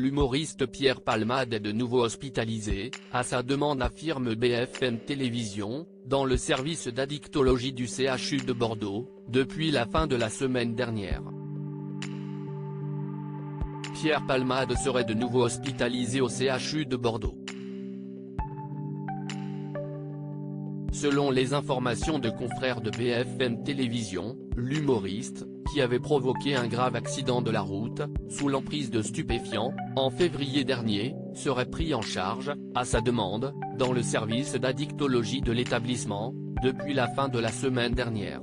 l'humoriste Pierre Palmade est de nouveau hospitalisé, à sa demande affirme BFM Télévisions, dans le service d'addictologie du CHU de Bordeaux, depuis la fin de la semaine dernière. Pierre Palmade serait de nouveau hospitalisé au CHU de Bordeaux. Selon les informations de confrères de BFM Télévisions, l'humoriste, qui avait provoqué un grave accident de la route, sous l'emprise de stupéfiants, en février dernier, serait pris en charge, à sa demande, dans le service d'addictologie de l'établissement, depuis la fin de la semaine dernière.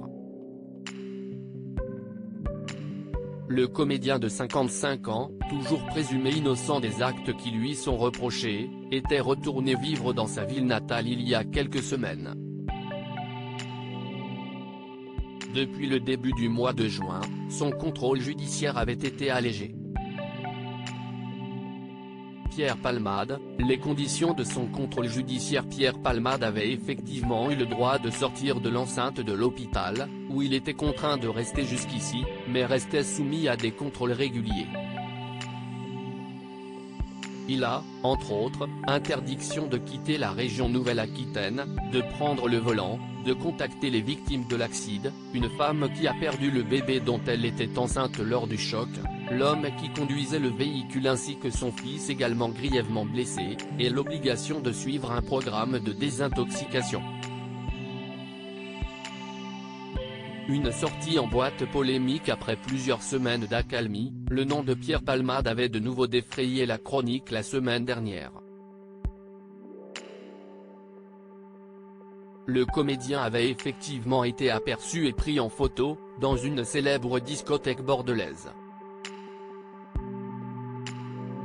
Le comédien de 55 ans, toujours présumé innocent des actes qui lui sont reprochés, était retourné vivre dans sa ville natale il y a quelques semaines. Depuis le début du mois de juin, son contrôle judiciaire avait été allégé. Pierre Palmade, les conditions de son contrôle judiciaire. Pierre Palmade avait effectivement eu le droit de sortir de l'enceinte de l'hôpital, où il était contraint de rester jusqu'ici, mais restait soumis à des contrôles réguliers. Il a, entre autres, interdiction de quitter la région Nouvelle-Aquitaine, de prendre le volant, de contacter les victimes de l'accident, une femme qui a perdu le bébé dont elle était enceinte lors du choc, l'homme qui conduisait le véhicule ainsi que son fils également grièvement blessé, et l'obligation de suivre un programme de désintoxication. Une sortie en boîte polémique après plusieurs semaines d'accalmie, le nom de Pierre Palmade avait de nouveau défrayé la chronique la semaine dernière. Le comédien avait effectivement été aperçu et pris en photo, dans une célèbre discothèque bordelaise.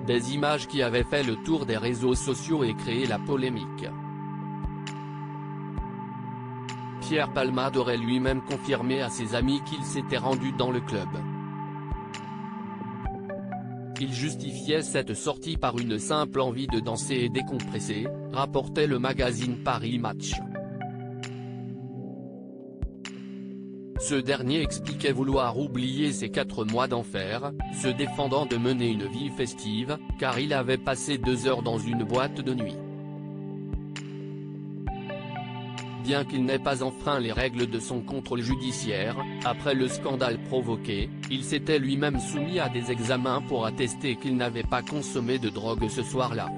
Des images qui avaient fait le tour des réseaux sociaux et créé la polémique. Pierre Palmade aurait lui-même confirmé à ses amis qu'il s'était rendu dans le club. Il justifiait cette sortie par une simple envie de danser et décompresser, rapportait le magazine Paris Match. Ce dernier expliquait vouloir oublier ses 4 mois d'enfer, se défendant de mener une vie festive, car il avait passé 2 heures dans une boîte de nuit. Bien qu'il n'ait pas enfreint les règles de son contrôle judiciaire, après le scandale provoqué, il s'était lui-même soumis à des examens pour attester qu'il n'avait pas consommé de drogue ce soir-là.